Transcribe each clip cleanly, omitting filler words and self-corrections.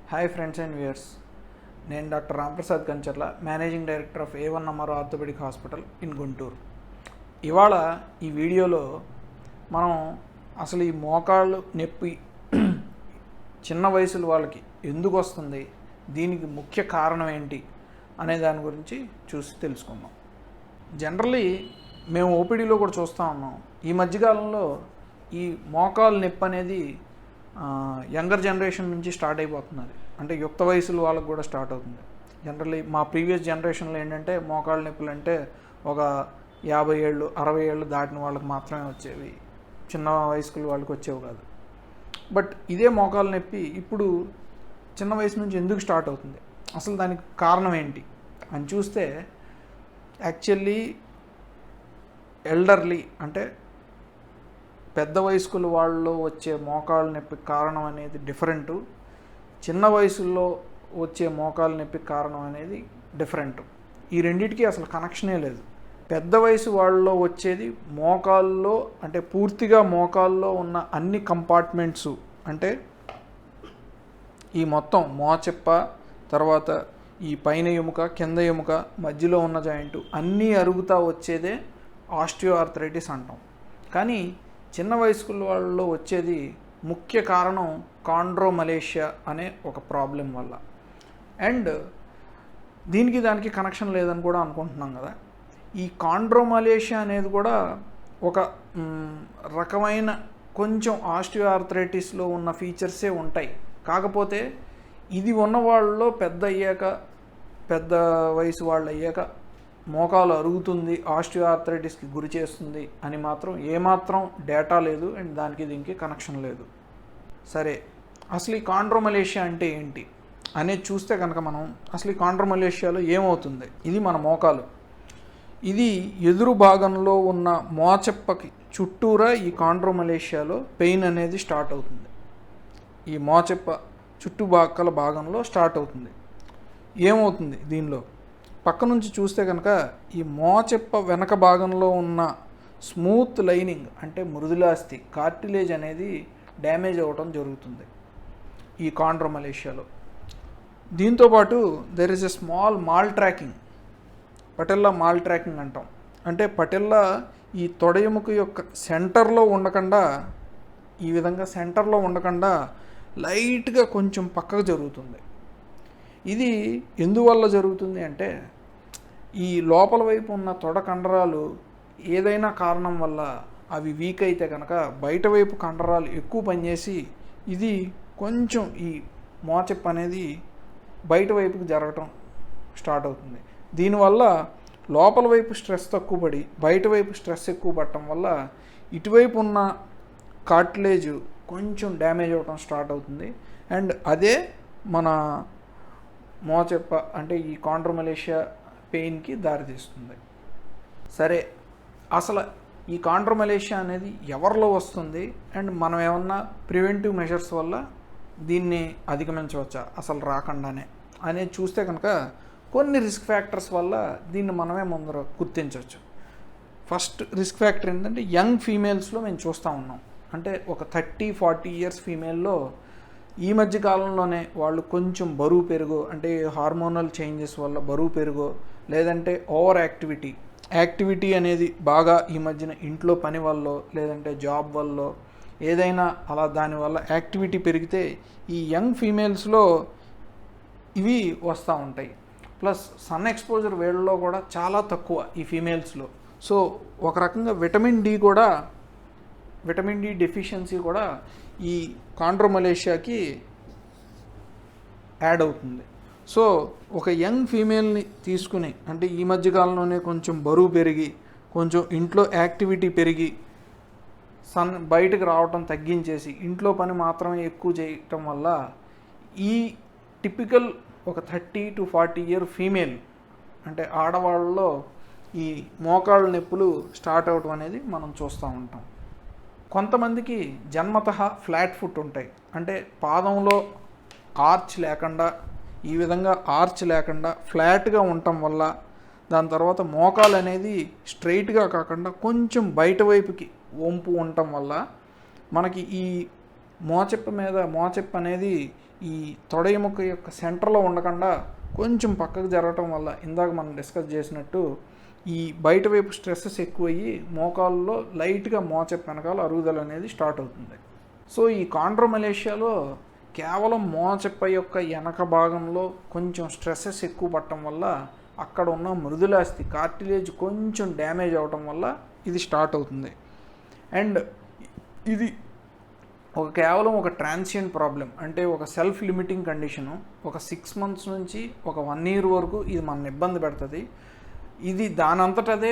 Hi friends and viewers, నేను doctor Ramprasad Kancharla, managing director of A1 number orthopaedic hospital in Guntur. ఇవాళ ఈ వీడియోలో మనం అసలు ఈ మోకాళ్ళు నొప్పి చిన్న వయసుల వాళ్ళకి ఎందుకు వస్తుంది, దీనికి ముఖ్య కారణం ఏంటి అనే దాని గురించి చూసి తెలుసుకుందాం. జనరల్లీ మేము ఓపీడీలో కూడా చూస్తూ ఉన్నాం, ఈ మధ్యకాలంలో ఈ మోకాలు నొప్పి అనేది యంగర్ జనరేషన్ నుంచి స్టార్ట్ అయిపోతున్నది. అంటే యుక్త వయసుల వాళ్ళకి కూడా స్టార్ట్ అవుతుంది. జనరల్లీ మా ప్రీవియస్ జనరేషన్లో ఏంటంటే మోకాళ్ళ నొప్పులు అంటే ఒక 50 ఏళ్ళు 60 ఏళ్ళు దాటిన వాళ్ళకి మాత్రమే వచ్చేవి, చిన్న వయసుకుల వాళ్ళకి వచ్చేవి కాదు. బట్ ఇదే మోకాళ్ళ నొప్పి ఇప్పుడు చిన్న వయసు నుంచి ఎందుకు స్టార్ట్ అవుతుంది, అసలు దానికి కారణం ఏంటి అని చూస్తే, యాక్చువల్లీ ఎల్డర్లీ అంటే పెద్ద వయస్కుల వాళ్ళలో వచ్చే మోకాళ్ళ నొప్పి కారణం అనేది డిఫరెంట్, చిన్న వయసుల్లో వచ్చే మోకాళ్ళ నొప్పి కారణం అనేది డిఫరెంట్. ఈ రెండింటికి అసలు కనెక్షనే లేదు. పెద్ద వయసు వాళ్ళలో వచ్చేది మోకాల్లో, అంటే పూర్తిగా మోకాల్లో ఉన్న అన్ని కంపార్ట్మెంట్స్, అంటే ఈ మొత్తం మోచెప్ప, తర్వాత ఈ పైన ఎముక, కింద ఎముక, మధ్యలో ఉన్న జాయింట్ అన్నీ అరుగుతా వచ్చేదే ఆస్టియోఆర్థరైటిస్ అంటాం. కానీ చిన్న వయస్కుల వాళ్ళలో వచ్చేది ముఖ్య కారణం కాండ్రోమలేషియా అనే ఒక ప్రాబ్లం వల్ల. అండ్ దీనికి దానికి కనెక్షన్ లేదని కూడా అనుకుంటున్నాం కదా. ఈ కాండ్రోమలేషియా అనేది కూడా ఒక రకమైన కొంచెం ఆస్టియోఆర్థరైటిస్లో ఉన్న ఫీచర్సే ఉంటాయి. కాకపోతే ఇది ఉన్న వాళ్ళలో పెద్ద వయసు వాళ్ళు అయ్యాక మోకాలు అరుగుతుంది, ఆస్టియోఆర్థరైటిస్కి గురి చేస్తుంది అని మాత్రం ఏమాత్రం డేటా లేదు, అండ్ దానికి దీనికి కనెక్షన్ లేదు. సరే, అసలు ఈ కాండ్రోమలేషియా అంటే ఏంటి అనేది చూస్తే కనుక మనం అసలు ఈ కాండ్రోమలేషియాలో ఏమవుతుంది, ఇది మన మోకాలు, ఇది ఎదురు భాగంలో ఉన్న మోచెప్పకి చుట్టూరా ఈ కాండ్రోమలేషియాలో పెయిన్ అనేది స్టార్ట్ అవుతుంది. ఈ మోచెప్ప చుట్టుపక్కల భాగంలో స్టార్ట్ అవుతుంది. ఏమవుతుంది దీనిలో పక్క నుంచి చూస్తే కనుక ఈ మోచెప్ప వెనక భాగంలో ఉన్న స్మూత్ లైనింగ్, అంటే మృదులాస్థి కార్టిలేజ్ అనేది డ్యామేజ్ అవ్వటం జరుగుతుంది ఈ కాండ్రోమలేషియాలో. దీంతోపాటు there is a small mall tracking, patella mall tracking అంటాం. అంటే పటెల్లా ఈ తొడ ఎముక యొక్క సెంటర్లో ఉండకుండా, ఈ విధంగా సెంటర్లో ఉండకుండా లైట్గా కొంచెం పక్కకు జరుగుతుంది. ఇది ఎందువల్ల జరుగుతుంది అంటే, ఈ లోపల వైపు ఉన్న తొడ కండరాలు ఏదైనా కారణం వల్ల అవి వీక్ అయితే కనుక బయట వైపు కండరాలు ఎక్కువ పనిచేసి ఇది కొంచెం ఈ మోచెప్ప అనేది బయట వైపుకి జరగటం స్టార్ట్ అవుతుంది. దీనివల్ల లోపల వైపు స్ట్రెస్ తక్కువ పడి బయట వైపు స్ట్రెస్ ఎక్కువ పడటం వల్ల ఇటువైపు ఉన్న కార్టిలేజ్ కొంచెం డ్యామేజ్ అవ్వటం స్టార్ట్ అవుతుంది. అండ్ అదే మన మోచెప్ప అంటే ఈ కాండ్రోమలేషియా పెయిన్కి దారితీస్తుంది. సరే, అసలు ఈ కాండ్రోమలేషియా అనేది ఎవరిలో వస్తుంది, అండ్ మనం ఏమన్నా ప్రివెంటివ్ మెషర్స్ వల్ల దీన్ని అధిగమించవచ్చా అసలు రాకుండానే అనేది చూస్తే కనుక కొన్ని రిస్క్ ఫ్యాక్టర్స్ వల్ల దీన్ని మనమే ముందర గుర్తించవచ్చు. ఫస్ట్ రిస్క్ ఫ్యాక్టర్ ఏంటంటే యంగ్ ఫీమేల్స్లో మేము చూస్తూ ఉన్నాం. అంటే ఒక 30-40 ఇయర్స్ ఫీమేల్లో ఈ మధ్య కాలంలోనే వాళ్ళు కొంచెం బరువు పెరుగో, అంటే హార్మోనల్ చేంజెస్ వల్ల బరువు పెరుగో, లేదంటే ఓవర్ యాక్టివిటీ అనేది బాగా ఈ మధ్యన ఇంట్లో పని వల్ల, లేదంటే జాబ్ వల్ల, ఏదైనా అలా దానివల్ల యాక్టివిటీ పెరిగితే ఈ యంగ్ ఫీమేల్స్లో ఇవి వస్తూ ఉంటాయి. ప్లస్ సన్ ఎక్స్పోజర్ వేళ్ళలో కూడా చాలా తక్కువ ఈ ఫీమేల్స్లో. సో ఒక రకంగా విటమిన్ డి డెఫిషియన్సీ కూడా ఈ కాండ్రోమలేషియాకి యాడ్ అవుతుంది. సో ఒక యంగ్ ఫీమేల్ని తీసుకుని, అంటే ఈ మధ్యకాలంలోనే కొంచెం బరువు పెరిగి, కొంచెం ఇంట్లో యాక్టివిటీ పెరిగి, బయటకు రావటం తగ్గించేసి ఇంట్లో పని మాత్రమే ఎక్కువ చేయటం వల్ల ఈ టిపికల్ ఒక 30-40 ఇయర్ ఫీమేల్, అంటే ఆడవాళ్ళలో ఈ మోకాళ్ళ నొప్పులు స్టార్ట్ అవటం అనేది మనం చూస్తూ ఉంటాం. కొంతమందికి జన్మతః ఫ్లాట్ ఫుట్ ఉంటాయి, అంటే పాదంలో ఆర్చ్ లేకుండా, ఈ విధంగా ఆర్చ్ లేకుండా ఫ్లాట్గా ఉండటం వల్ల, దాని తర్వాత మోకాలు అనేది స్ట్రైట్గా కాకుండా కొంచెం బయట వైపుకి వంపు ఉండటం వల్ల మనకి ఈ మోచెప్ప అనేది ఈ తొడ ఎముక యొక్క సెంటర్లో ఉండకుండా కొంచెం పక్కకు జరగటం వల్ల ఇందాక మనం డిస్కస్ చేసినట్టు ఈ బయట వైపు స్ట్రెస్సెస్ ఎక్కువయ్యి మోకాల్లో లైట్గా మోచెప్ప వెనకాల అరుగుదల అనేది స్టార్ట్ అవుతుంది. సో ఈ కాండ్రోమలేషియాలో కేవలం మోచెప్ప యొక్క వెనక భాగంలో కొంచెం స్ట్రెస్సెస్ ఎక్కువ పడటం వల్ల అక్కడ ఉన్న మృదులాస్థి కార్టిలేజ్ కొంచెం డ్యామేజ్ అవటం వల్ల ఇది స్టార్ట్ అవుతుంది. అండ్ ఇది కేవలం ఒక ట్రాన్సియంట్ ప్రాబ్లం, అంటే ఒక సెల్ఫ్ లిమిటింగ్ కండిషను. ఒక 6 months నుంచి ఒక 1 year వరకు ఇది మన ఇబ్బంది పెడుతుంది. ఇది దానంతటదే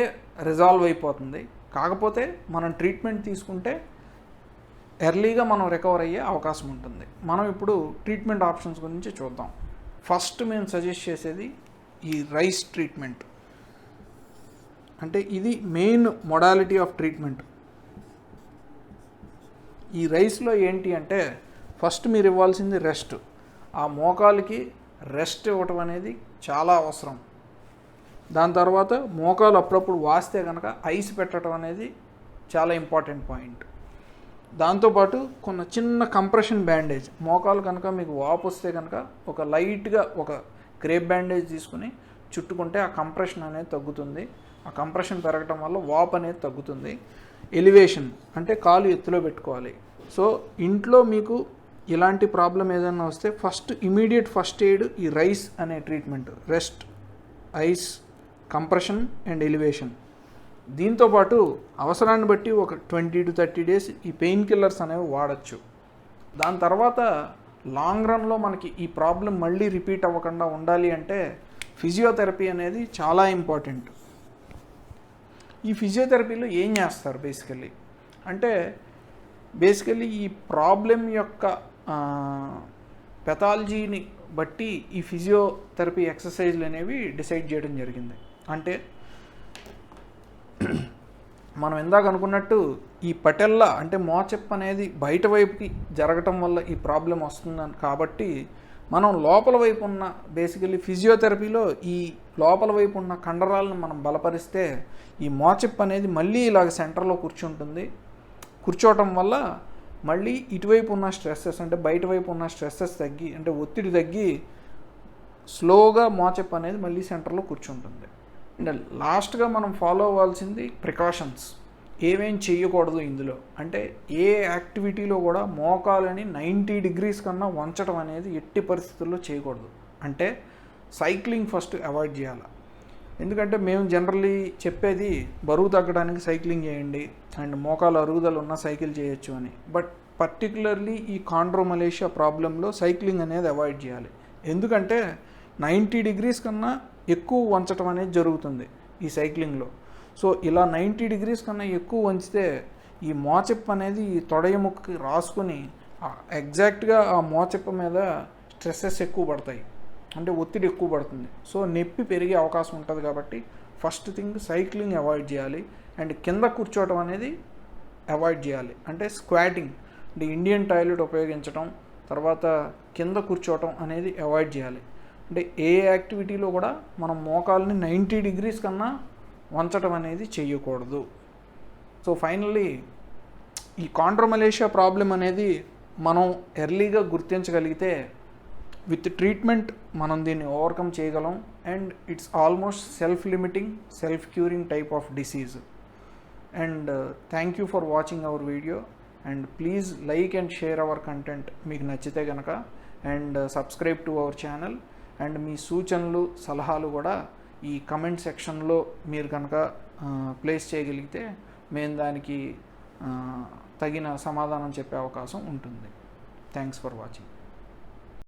రిజాల్వ్ అయిపోతుంది. కాకపోతే మనం ట్రీట్మెంట్ తీసుకుంటే ఎర్లీగా మనం రికవర్ అయ్యే అవకాశం ఉంటుంది. మనం ఇప్పుడు ట్రీట్మెంట్ ఆప్షన్స్ గురించి చూద్దాం. ఫస్ట్ మేము సజెస్ట్ చేసేది ఈ రైస్ ట్రీట్మెంట్. అంటే ఇది మెయిన్ మొడాలిటీ ఆఫ్ ట్రీట్మెంట్. ఈ రైస్లో ఏంటి అంటే ఫస్ట్ మీరు ఇవ్వాల్సింది రెస్ట్. ఆ మోకాలికి రెస్ట్ ఇవ్వటం అనేది చాలా అవసరం. దాని తర్వాత మోకాలు అప్పుడప్పుడు వాస్తే కనుక ఐస్ పెట్టడం అనేది చాలా ఇంపార్టెంట్ పాయింట్. దాంతోపాటు కొన్ని చిన్న కంప్రెషన్ బ్యాండేజ్, మోకాలు కనుక మీకు వాపు వస్తే కనుక ఒక లైట్గా ఒక క్రేప్ బ్యాండేజ్ తీసుకుని చుట్టుకుంటే ఆ కంప్రెషన్ అనేది తగ్గుతుంది. ఆ కంప్రెషన్ పెరగటం వల్ల వాపు అనేది తగ్గుతుంది. ఎలివేషన్ అంటే కాలు ఎత్తులో పెట్టుకోవాలి. సో ఇంట్లో మీకు ఇలాంటి ప్రాబ్లం ఏదైనా వస్తే ఇమీడియట్ ఫస్ట్ ఎయిడ్ ఈ రైస్ అనే treatment, rest, ice, compression and elevation. దీంతోపాటు అవసరాన్ని బట్టి ఒక 20 to 30 days ఈ పెయిన్ కిల్లర్స్ అనేవి వాడచ్చు. దాని తర్వాత లాంగ్ రన్లో మనకి ఈ ప్రాబ్లం మళ్ళీ రిపీట్ అవ్వకుండా ఉండాలి అంటే ఫిజియోథెరపీ అనేది చాలా ఇంపార్టెంట్. ఈ ఫిజియోథెరపీలో ఏం చేస్తారు బేసికలీ ఈ ప్రాబ్లం యొక్క పెథాలజీని బట్టి ఈ ఫిజియోథెరపీ ఎక్సర్సైజ్లు అనేవి డిసైడ్ చేయడం జరిగింది. అంటే మనం ఇందాక అనుకున్నట్టు ఈ పటెల్లా అంటే మోచెప్ప అనేది బయట వైపుకి జరగటం వల్ల ఈ ప్రాబ్లం వస్తుందని, కాబట్టి మనం లోపల వైపు ఉన్న బేసికలీ ఫిజియోథెరపీలో ఈ లోపల వైపు ఉన్న కండరాలను మనం బలపరిస్తే ఈ మోచెప్ప అనేది మళ్ళీ ఇలాగ సెంటర్లో కూర్చోవటం వల్ల మళ్ళీ ఇటువైపు ఉన్న స్ట్రెస్సెస్ అంటే బయట వైపు ఉన్న స్ట్రెస్సెస్ తగ్గి, అంటే ఒత్తిడి తగ్గి స్లోగా మోచెప్ప అనేది మళ్ళీ సెంటర్లో కూర్చుంటుంది. అండ్ లాస్ట్గా మనం ఫాలో అవ్వాల్సింది ప్రికాషన్స్. ఏమేం చేయకూడదు ఇందులో అంటే ఏ యాక్టివిటీలో కూడా మోకాలని 90 degrees కన్నా వంచడం అనేది ఎట్టి పరిస్థితుల్లో చేయకూడదు. అంటే సైక్లింగ్ ఫస్ట్ అవాయిడ్ చేయాలి. ఎందుకంటే మేము జనరల్లీ చెప్పేది బరువు తగ్గడానికి సైక్లింగ్ చేయండి అండ్ మోకాలు అరుగుదల ఉన్న సైకిల్ చేయొచ్చు అని. బట్ పర్టికులర్లీ ఈ కాండ్రోమలేషియా ప్రాబ్లంలో సైక్లింగ్ అనేది అవాయిడ్ చేయాలి. ఎందుకంటే 90 degrees కన్నా ఎక్కువ వంచడం అనేది జరుగుతుంది ఈ సైక్లింగ్లో. సో ఇలా 90 degrees కన్నా ఎక్కువ వంచితే ఈ మోచెప్ప అనేది ఈ తొడ ఎముకకి రాసుకొని ఎగ్జాక్ట్గా ఆ మోచెప్ప మీద స్ట్రెస్సెస్ ఎక్కువ పడతాయి, అంటే ఒత్తిడి ఎక్కువ పడుతుంది. సో నొప్పి పెరిగే అవకాశం ఉంటుంది. కాబట్టి ఫస్ట్ థింగ్ సైక్లింగ్ అవాయిడ్ చేయాలి. అండ్ కింద కూర్చోవడం అనేది అవాయిడ్ చేయాలి. అంటే స్క్వాటింగ్ అంటే ఇండియన్ టాయిలెట్ ఉపయోగించడం, తర్వాత కింద కూర్చోవటం అనేది అవాయిడ్ చేయాలి. అంటే ఏ యాక్టివిటీలో కూడా మనం మోకాల్ని 90 degrees కన్నా వంచడం అనేది చేయకూడదు. సో ఫైనల్లీ ఈ కాండ్రోమలేషియా ప్రాబ్లం అనేది మనం ఎర్లీగా గుర్తించగలిగితే విత్ ట్రీట్మెంట్ మనం దీన్ని ఓవర్కమ్ చేయగలం. And it's almost self limiting, self curing type of disease. And thank you for watching our video. And please like and share our content మీకు నచ్చితే కనుక. And subscribe to our channel. And మీ సూచనలు సలహాలు కూడా ఈ comment సెక్షన్లో మీరు కనుక ప్లేస్ చేయగలిగితే మేము దానికి తగిన సమాధానం చెప్పే అవకాశం ఉంటుంది. Thanks for watching.